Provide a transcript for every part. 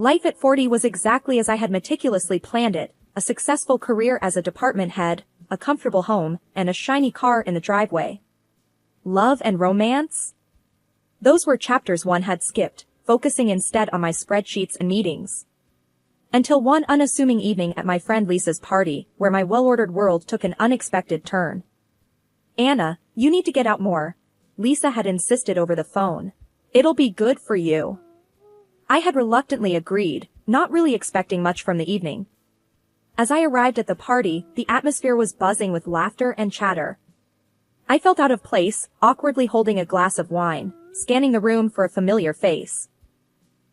Life at 40 was exactly as I had meticulously planned it, a successful career as a department head, a comfortable home, and a shiny car in the driveway. Love and romance? Those were chapters one had skipped, focusing instead on my spreadsheets and meetings. Until one unassuming evening at my friend Lisa's party, where my well-ordered world took an unexpected turn. "Anna, you need to get out more," Lisa had insisted over the phone. "It'll be good for you." I had reluctantly agreed, not really expecting much from the evening. As I arrived at the party, the atmosphere was buzzing with laughter and chatter. I felt out of place, awkwardly holding a glass of wine, scanning the room for a familiar face.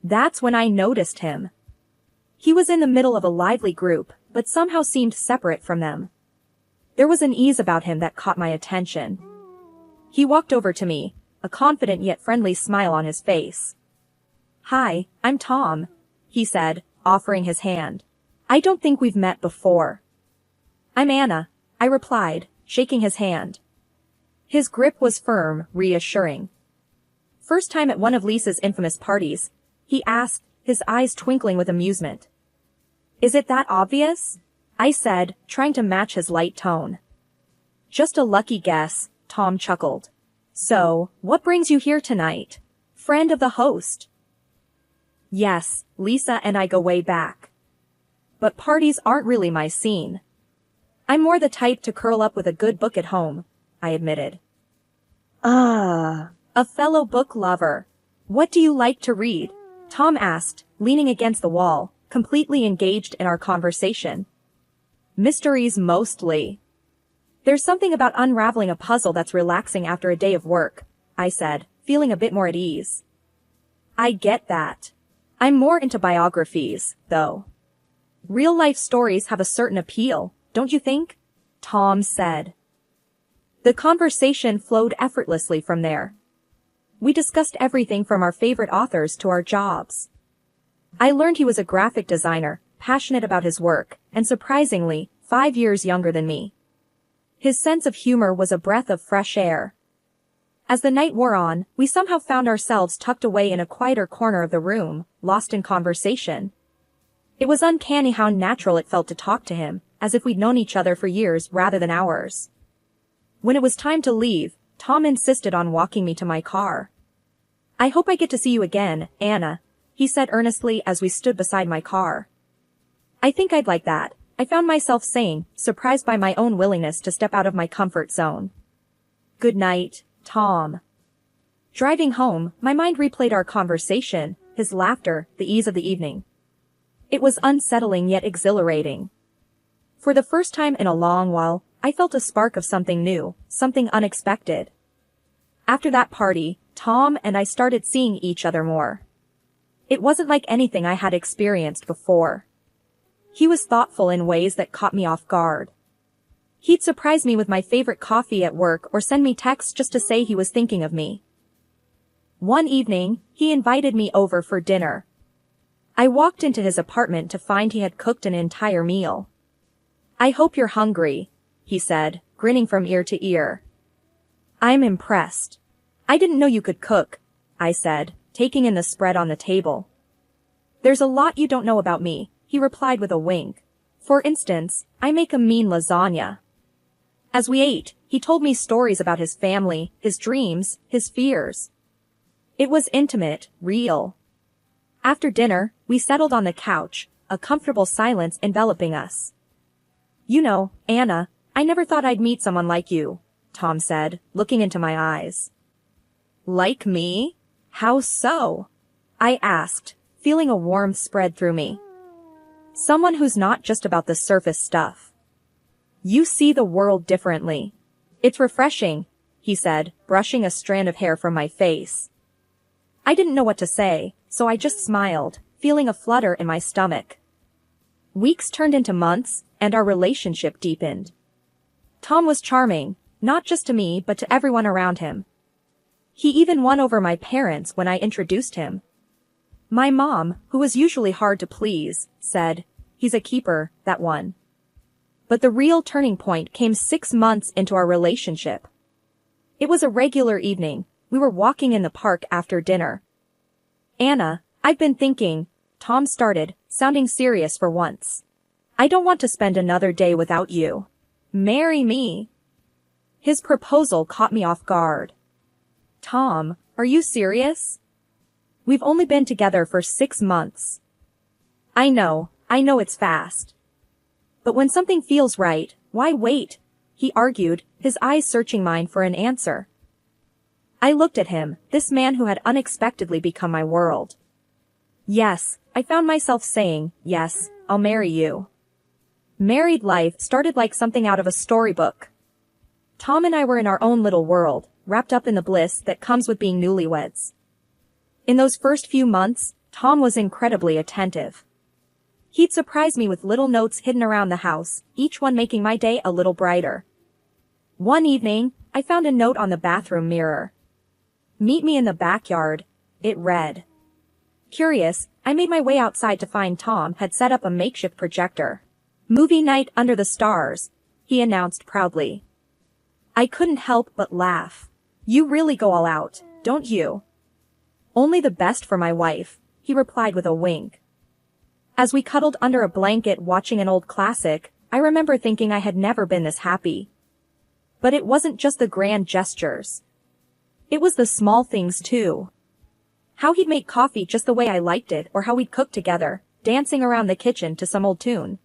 That's when I noticed him. He was in the middle of a lively group, but somehow seemed separate from them. There was an ease about him that caught my attention. He walked over to me, a confident yet friendly smile on his face. "Hi, I'm Tom," he said, offering his hand. "I don't think we've met before." "I'm Anna," I replied, shaking his hand. His grip was firm, reassuring. "First time at one of Lisa's infamous parties?" he asked, his eyes twinkling with amusement. "Is it that obvious?" I said, trying to match his light tone. "Just a lucky guess," Tom chuckled. "So, what brings you here tonight? Friend of the host?" "Yes, Lisa and I go way back. But parties aren't really my scene. I'm more the type to curl up with a good book at home," I admitted. A fellow book lover. What do you like to read?" Tom asked, leaning against the wall, completely engaged in our conversation. "Mysteries mostly. There's something about unraveling a puzzle that's relaxing after a day of work," I said, feeling a bit more at ease. "I get that. I'm more into biographies, though. Real-life stories have a certain appeal, don't you think?" Tom said. The conversation flowed effortlessly from there. We discussed everything from our favorite authors to our jobs. I learned he was a graphic designer, passionate about his work, and surprisingly, 5 years younger than me. His sense of humor was a breath of fresh air. As the night wore on, we somehow found ourselves tucked away in a quieter corner of the room, lost in conversation. It was uncanny how natural it felt to talk to him, as if we'd known each other for years rather than hours. When it was time to leave, Tom insisted on walking me to my car. "I hope I get to see you again, Anna," he said earnestly as we stood beside my car. "I think I'd like that," I found myself saying, surprised by my own willingness to step out of my comfort zone. "Good night, Tom." Driving home, my mind replayed our conversation, his laughter, the ease of the evening. It was unsettling yet exhilarating. For the first time in a long while, I felt a spark of something new, something unexpected. After that party, Tom and I started seeing each other more. It wasn't like anything I had experienced before. He was thoughtful in ways that caught me off guard. He'd surprise me with my favorite coffee at work or send me texts just to say he was thinking of me. One evening, he invited me over for dinner. I walked into his apartment to find he had cooked an entire meal. "I hope you're hungry," he said, grinning from ear to ear. "I'm impressed. I didn't know you could cook," I said, taking in the spread on the table. "There's a lot you don't know about me," he replied with a wink. "For instance, I make a mean lasagna." As we ate, he told me stories about his family, his dreams, his fears. It was intimate, real. After dinner, we settled on the couch, a comfortable silence enveloping us. "You know, Anna, I never thought I'd meet someone like you," Tom said, looking into my eyes. "Like me? How so?" I asked, feeling a warmth spread through me. "Someone who's not just about the surface stuff. You see the world differently. It's refreshing," he said, brushing a strand of hair from my face. I didn't know what to say, so I just smiled, feeling a flutter in my stomach. Weeks turned into months, and our relationship deepened. Tom was charming, not just to me but to everyone around him. He even won over my parents when I introduced him. My mom, who was usually hard to please, said, "He's a keeper, that one." But the real turning point came 6 months into our relationship. It was a regular evening. We were walking in the park after dinner. "Anna, I've been thinking," Tom started, sounding serious for once. I don't want to spend another day without you. Marry me. His proposal caught me off guard. Tom, are you serious? We've only been together for 6 months. I know it's fast. But when something feels right, why wait? He argued, his eyes searching mine for an answer. I looked at him, this man who had unexpectedly become my world. Yes, I found myself saying, yes, I'll marry you. Married life started like something out of a storybook. Tom and I were in our own little world, wrapped up in the bliss that comes with being newlyweds. In those first few months, Tom was incredibly attentive. He'd surprise me with little notes hidden around the house, each one making my day a little brighter. One evening, I found a note on the bathroom mirror. Meet me in the backyard, it read. Curious, I made my way outside to find Tom had set up a makeshift projector. Movie night under the stars, he announced proudly. I couldn't help but laugh. You really go all out, don't you? Only the best for my wife, he replied with a wink. As we cuddled under a blanket watching an old classic, I remember thinking I had never been this happy. But it wasn't just the grand gestures. It was the small things too. How he'd make coffee just the way I liked it, or how we'd cook together, dancing around the kitchen to some old tune.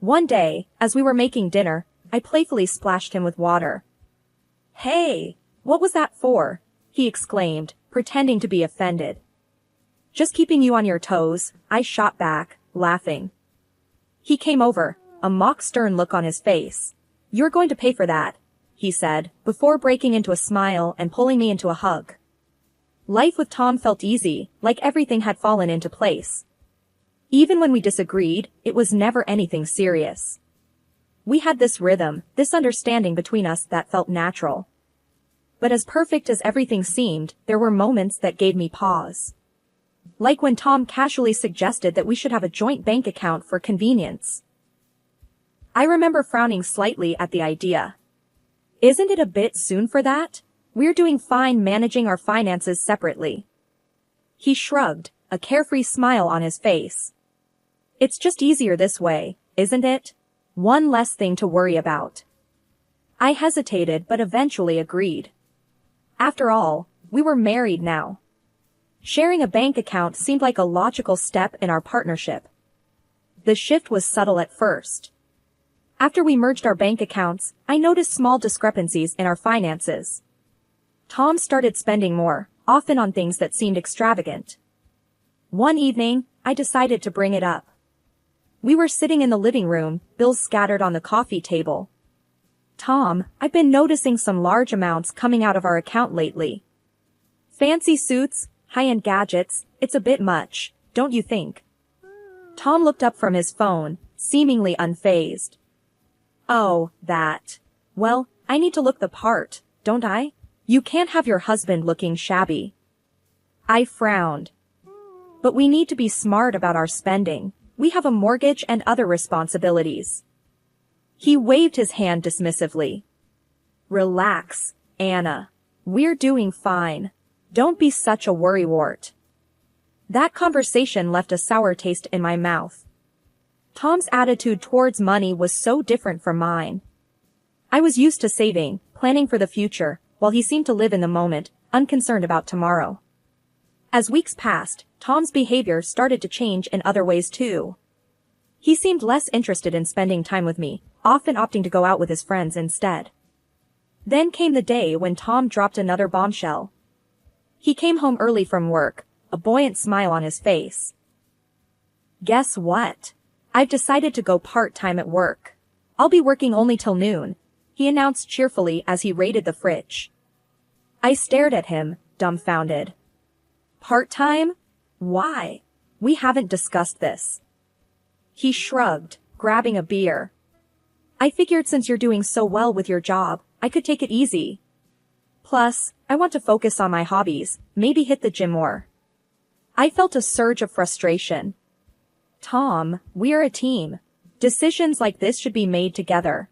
One day, as we were making dinner, I playfully splashed him with water. Hey, what was that for? He exclaimed, pretending to be offended. Just keeping you on your toes, I shot back, laughing. He came over, a mock stern look on his face. You're going to pay for that, he said, before breaking into a smile and pulling me into a hug. Life with Tom felt easy, like everything had fallen into place. Even when we disagreed, it was never anything serious. We had this rhythm, this understanding between us that felt natural. But as perfect as everything seemed, there were moments that gave me pause. Like when Tom casually suggested that we should have a joint bank account for convenience. I remember frowning slightly at the idea. Isn't it a bit soon for that? We're doing fine managing our finances separately. He shrugged, a carefree smile on his face. It's just easier this way, isn't it? One less thing to worry about. I hesitated but eventually agreed. After all, we were married now. Sharing a bank account seemed like a logical step in our partnership. The shift was subtle at first. After we merged our bank accounts, I noticed small discrepancies in our finances. Tom started spending more, often on things that seemed extravagant. One evening, I decided to bring it up. We were sitting in the living room, bills scattered on the coffee table. Tom, I've been noticing some large amounts coming out of our account lately. Fancy suits, high-end gadgets, it's a bit much, don't you think? Tom looked up from his phone, seemingly unfazed. Oh, that. Well, I need to look the part, don't I? You can't have your husband looking shabby. I frowned. But we need to be smart about our spending. We have a mortgage and other responsibilities. He waved his hand dismissively. Relax, Anna. We're doing fine. Don't be such a worrywart. That conversation left a sour taste in my mouth. Tom's attitude towards money was so different from mine. I was used to saving, planning for the future, while he seemed to live in the moment, unconcerned about tomorrow. As weeks passed, Tom's behavior started to change in other ways too. He seemed less interested in spending time with me, often opting to go out with his friends instead. Then came the day when Tom dropped another bombshell. He came home early from work, a buoyant smile on his face. Guess what? I've decided to go part-time at work. I'll be working only till noon, he announced cheerfully as he raided the fridge. I stared at him, dumbfounded. Part-time? Why? We haven't discussed this. He shrugged, grabbing a beer. I figured since you're doing so well with your job, I could take it easy. Plus, I want to focus on my hobbies, maybe hit the gym more. I felt a surge of frustration. Tom, we're a team. Decisions like this should be made together.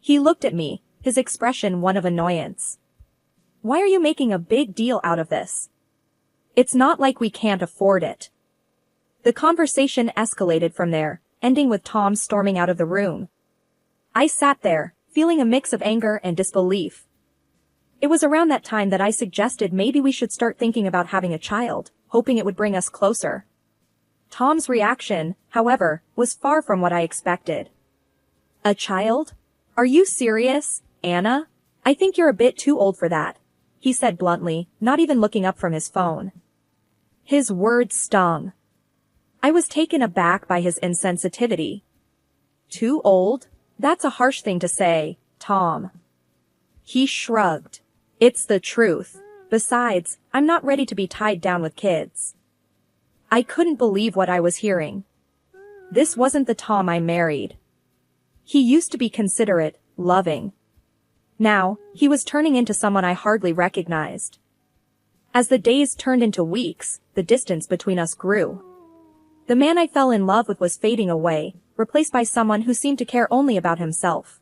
He looked at me, his expression one of annoyance. Why are you making a big deal out of this? It's not like we can't afford it. The conversation escalated from there, ending with Tom storming out of the room. I sat there, feeling a mix of anger and disbelief. It was around that time that I suggested maybe we should start thinking about having a child, hoping it would bring us closer. Tom's reaction, however, was far from what I expected. A child? Are you serious, Anna? I think you're a bit too old for that, he said bluntly, not even looking up from his phone. His words stung. I was taken aback by his insensitivity. Too old? That's a harsh thing to say, Tom. He shrugged. It's the truth. Besides, I'm not ready to be tied down with kids. I couldn't believe what I was hearing. This wasn't the Tom I married. He used to be considerate, loving. Now, he was turning into someone I hardly recognized. As the days turned into weeks, the distance between us grew. The man I fell in love with was fading away, replaced by someone who seemed to care only about himself.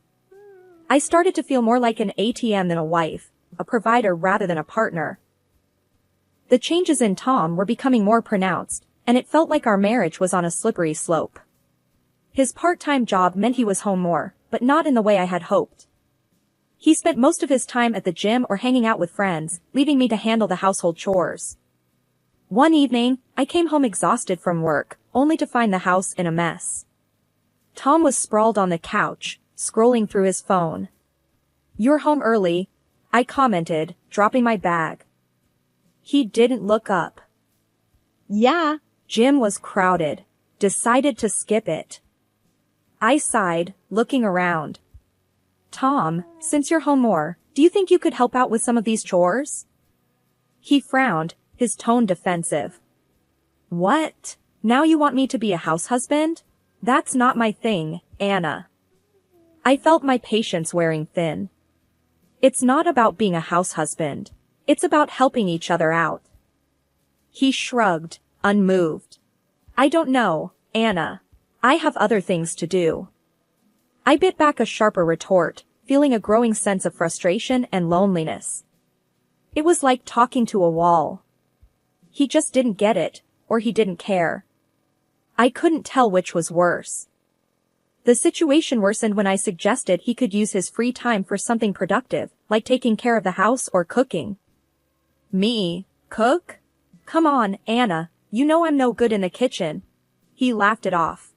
I started to feel more like an ATM than a wife, a provider rather than a partner. The changes in Tom were becoming more pronounced, and it felt like our marriage was on a slippery slope. His part-time job meant he was home more, but not in the way I had hoped. He spent most of his time at the gym or hanging out with friends, leaving me to handle the household chores. One evening, I came home exhausted from work, only to find the house in a mess. Tom was sprawled on the couch, scrolling through his phone. "You're home early," I commented, dropping my bag. He didn't look up. "Yeah." Gym was crowded. Decided to skip it. I sighed, looking around. "Tom, since you're home more, do you think you could help out with some of these chores?" He frowned, his tone defensive. "What? Now you want me to be a house husband? That's not my thing, Anna." I felt my patience wearing thin. It's not about being a house husband. It's about helping each other out. He shrugged, unmoved. "I don't know, Anna. I have other things to do." I bit back a sharper retort, feeling a growing sense of frustration and loneliness. It was like talking to a wall. He just didn't get it, or he didn't care. I couldn't tell which was worse. The situation worsened when I suggested he could use his free time for something productive, like taking care of the house or cooking. "Me? Cook? Come on, Anna, you know I'm no good in the kitchen." He laughed it off.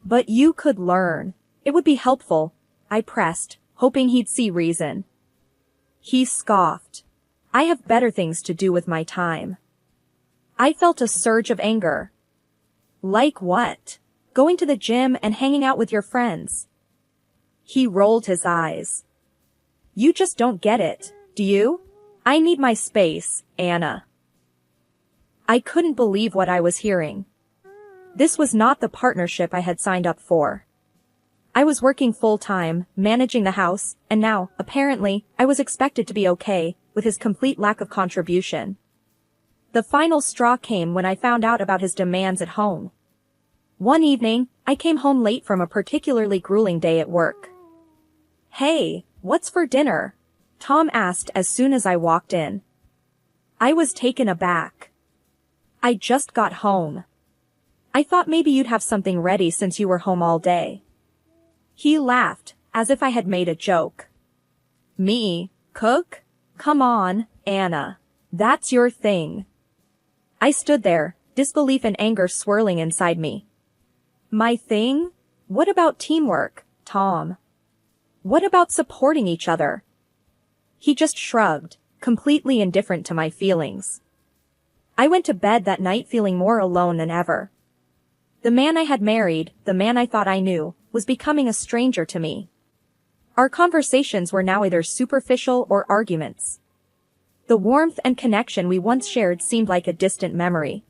"But you could learn. It would be helpful," I pressed, hoping he'd see reason. He scoffed. "I have better things to do with my time." I felt a surge of anger. "Like what? Going to the gym and hanging out with your friends?" He rolled his eyes. "You just don't get it, do you? I need my space, Anna." I couldn't believe what I was hearing. This was not the partnership I had signed up for. I was working full-time, managing the house, and now, apparently, I was expected to be okay, with his complete lack of contribution. The final straw came when I found out about his demands at home. One evening, I came home late from a particularly grueling day at work. "Hey, what's for dinner?" Tom asked as soon as I walked in. I was taken aback. "I just got home. I thought maybe you'd have something ready since you were home all day." He laughed, as if I had made a joke. "Me? Cook? Come on, Anna. That's your thing." I stood there, disbelief and anger swirling inside me. "My thing? What about teamwork, Tom? What about supporting each other?" He just shrugged, completely indifferent to my feelings. I went to bed that night feeling more alone than ever. The man I had married, the man I thought I knew, was becoming a stranger to me. Our conversations were now either superficial or arguments. The warmth and connection we once shared seemed like a distant memory.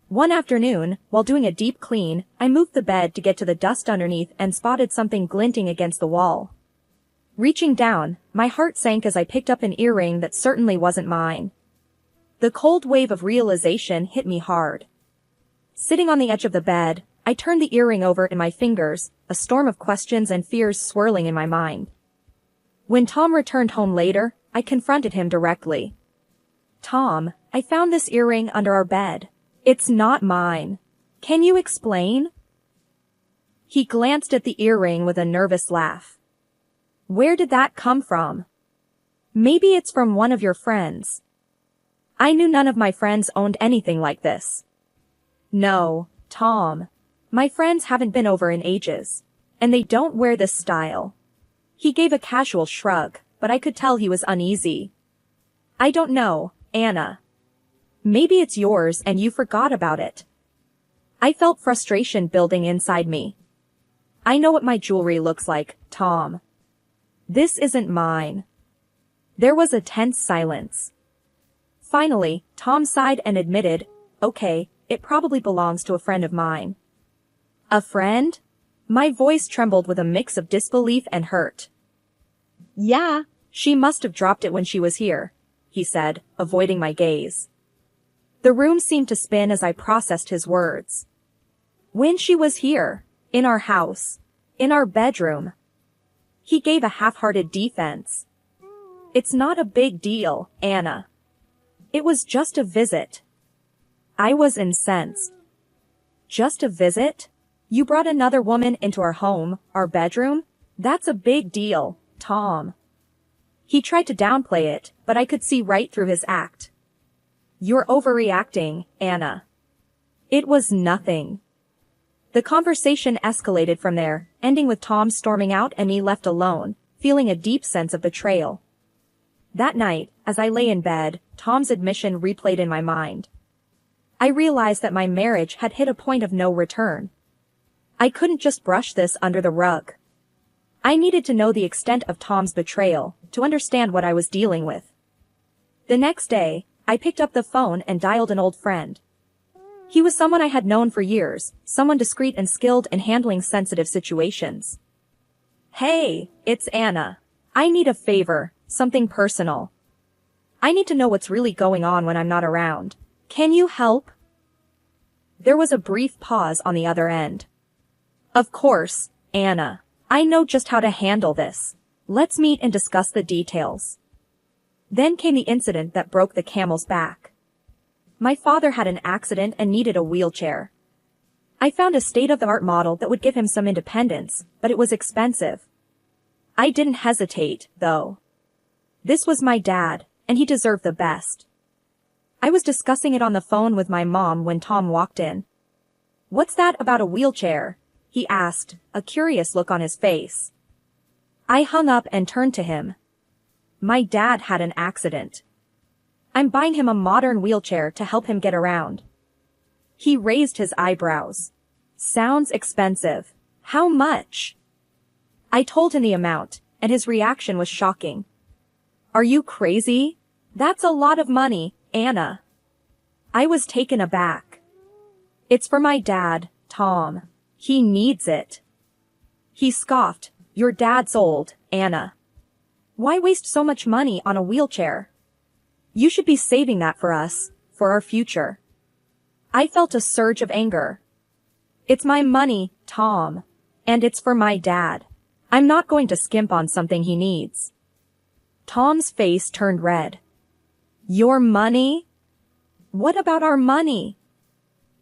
One afternoon, while doing a deep clean, I moved the bed to get to the dust underneath and spotted something glinting against the wall. Reaching down, my heart sank as I picked up an earring that certainly wasn't mine. The cold wave of realization hit me hard. Sitting on the edge of the bed, I turned the earring over in my fingers, a storm of questions and fears swirling in my mind. When Tom returned home later, I confronted him directly. "Tom, I found this earring under our bed. It's not mine. Can you explain? He glanced at the earring with a nervous laugh. Where did that come from? Maybe it's from one of your friends. I knew none of my friends owned anything like this. No, Tom. My friends haven't been over in ages. And they don't wear this style. He gave a casual shrug, but I could tell he was uneasy. I don't know, Anna. Maybe it's yours and you forgot about it. I felt frustration building inside me. I know what my jewelry looks like, Tom. This isn't mine. There was a tense silence. Finally, Tom sighed and admitted, okay, it probably belongs to a friend of mine. A friend? My voice trembled with a mix of disbelief and hurt. Yeah, she must have dropped it when she was here, he said, avoiding my gaze. The room seemed to spin as I processed his words. When she was here, in our house, in our bedroom. He gave a half-hearted defense. It's not a big deal, Anna. It was just a visit. I was incensed. Just a visit? You brought another woman into our home, our bedroom? That's a big deal, Tom. He tried to downplay it, but I could see right through his act. You're overreacting, Anna. It was nothing. The conversation escalated from there, ending with Tom storming out and me left alone, feeling a deep sense of betrayal. That night, as I lay in bed, Tom's admission replayed in my mind. I realized that my marriage had hit a point of no return. I couldn't just brush this under the rug. I needed to know the extent of Tom's betrayal, to understand what I was dealing with. The next day, I picked up the phone and dialed an old friend. He was someone I had known for years, someone discreet and skilled in handling sensitive situations. Hey, it's Anna. I need a favor, something personal. I need to know what's really going on when I'm not around. Can you help? There was a brief pause on the other end. Of course, Anna. I know just how to handle this. Let's meet and discuss the details. Then came the incident that broke the camel's back. My father had an accident and needed a wheelchair. I found a state-of-the-art model that would give him some independence, but it was expensive. I didn't hesitate, though. This was my dad, and he deserved the best. I was discussing it on the phone with my mom when Tom walked in. What's that about a wheelchair? He asked, a curious look on his face. I hung up and turned to him. My dad had an accident. I'm buying him a modern wheelchair to help him get around. He raised his eyebrows. Sounds expensive. How much? I told him the amount, and his reaction was shocking. Are you crazy? That's a lot of money, Anna. I was taken aback. It's for my dad, Tom. He needs it. He scoffed. Your dad's old, Anna. Why waste so much money on a wheelchair? You should be saving that for us, for our future. I felt a surge of anger. It's my money, Tom. And it's for my dad. I'm not going to skimp on something he needs. Tom's face turned red. Your money? What about our money?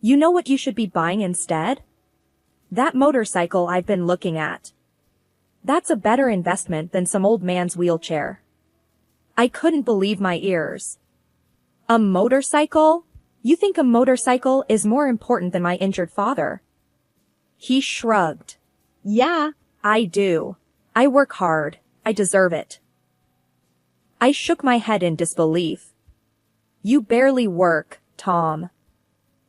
You know what you should be buying instead? That motorcycle I've been looking at. That's a better investment than some old man's wheelchair. I couldn't believe my ears. A motorcycle? You think a motorcycle is more important than my injured father? He shrugged. Yeah, I do. I work hard. I deserve it. I shook my head in disbelief. You barely work, Tom.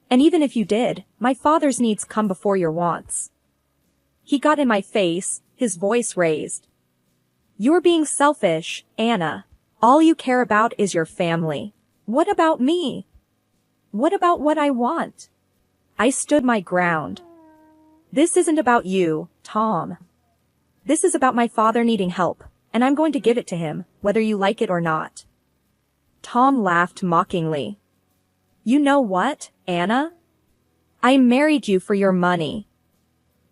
And even if you did, my father's needs come before your wants. He got in my face, his voice raised. You're being selfish, Anna. All you care about is your family. What about me? What about what I want? I stood my ground. This isn't about you, Tom. This is about my father needing help, and I'm going to give it to him, whether you like it or not. Tom laughed mockingly. You know what, Anna? I married you for your money.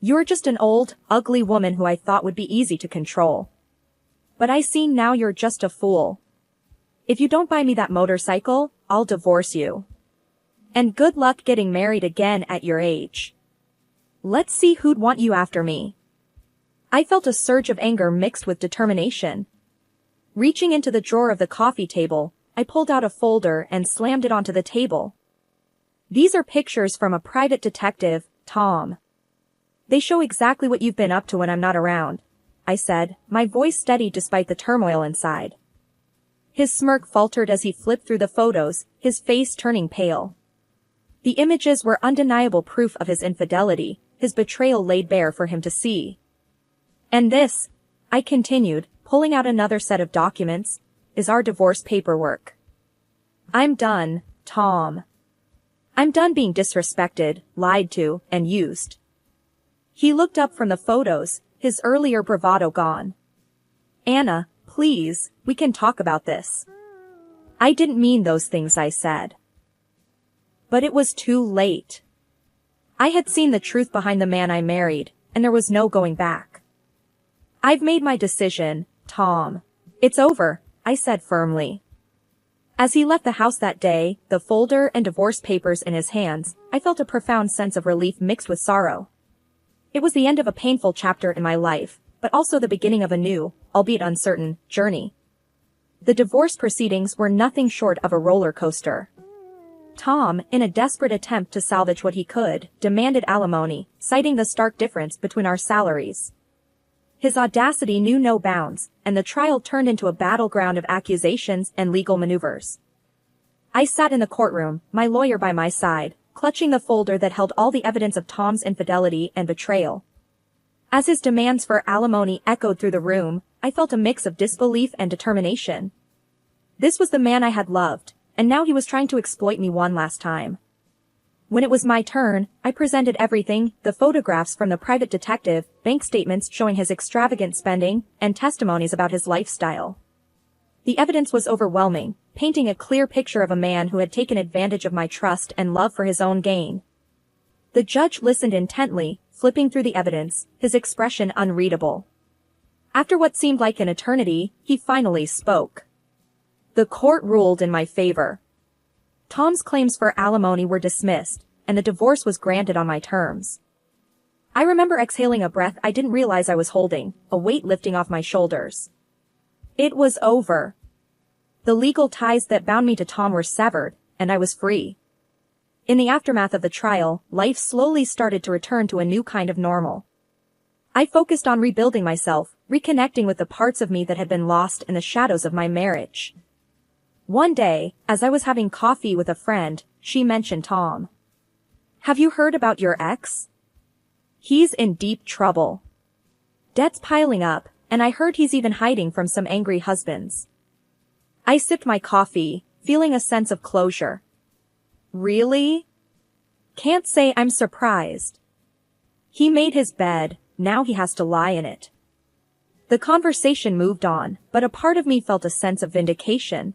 You're just an old, ugly woman who I thought would be easy to control. But I see now you're just a fool. If you don't buy me that motorcycle, I'll divorce you. And good luck getting married again at your age. Let's see who'd want you after me. I felt a surge of anger mixed with determination. Reaching into the drawer of the coffee table, I pulled out a folder and slammed it onto the table. These are pictures from a private detective, Tom. They show exactly what you've been up to when I'm not around, I said, my voice steady despite the turmoil inside. His smirk faltered as he flipped through the photos, his face turning pale. The images were undeniable proof of his infidelity, his betrayal laid bare for him to see. And this, I continued, pulling out another set of documents, is our divorce paperwork. I'm done, Tom. I'm done being disrespected, lied to, and used. He looked up from the photos, his earlier bravado gone. Anna, please, we can talk about this. I didn't mean those things I said. But it was too late. I had seen the truth behind the man I married, and there was no going back. I've made my decision, Tom. It's over, I said firmly. As he left the house that day, the folder and divorce papers in his hands, I felt a profound sense of relief mixed with sorrow. It was the end of a painful chapter in my life, but also the beginning of a new, albeit uncertain, journey. The divorce proceedings were nothing short of a roller coaster. Tom, in a desperate attempt to salvage what he could, demanded alimony, citing the stark difference between our salaries. His audacity knew no bounds, and the trial turned into a battleground of accusations and legal maneuvers. I sat in the courtroom, my lawyer by my side, clutching the folder that held all the evidence of Tom's infidelity and betrayal. As his demands for alimony echoed through the room, I felt a mix of disbelief and determination. This was the man I had loved, and now he was trying to exploit me one last time. When it was my turn, I presented everything, the photographs from the private detective, bank statements showing his extravagant spending, and testimonies about his lifestyle. The evidence was overwhelming, painting a clear picture of a man who had taken advantage of my trust and love for his own gain. The judge listened intently, flipping through the evidence, his expression unreadable. After what seemed like an eternity, he finally spoke. The court ruled in my favor. Tom's claims for alimony were dismissed, and the divorce was granted on my terms. I remember exhaling a breath I didn't realize I was holding, a weight lifting off my shoulders. It was over. The legal ties that bound me to Tom were severed, and I was free. In the aftermath of the trial, life slowly started to return to a new kind of normal. I focused on rebuilding myself, reconnecting with the parts of me that had been lost in the shadows of my marriage. One day, as I was having coffee with a friend, she mentioned Tom. Have you heard about your ex? He's in deep trouble. Debt's piling up, and I heard he's even hiding from some angry husbands. I sipped my coffee, feeling a sense of closure. Really? Can't say I'm surprised. He made his bed, now he has to lie in it. The conversation moved on, but a part of me felt a sense of vindication.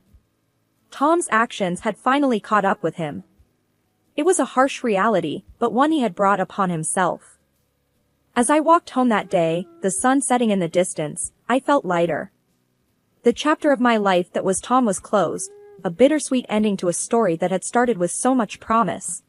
Tom's actions had finally caught up with him. It was a harsh reality, but one he had brought upon himself. As I walked home that day, the sun setting in the distance, I felt lighter. The chapter of my life that was Tom was closed, a bittersweet ending to a story that had started with so much promise.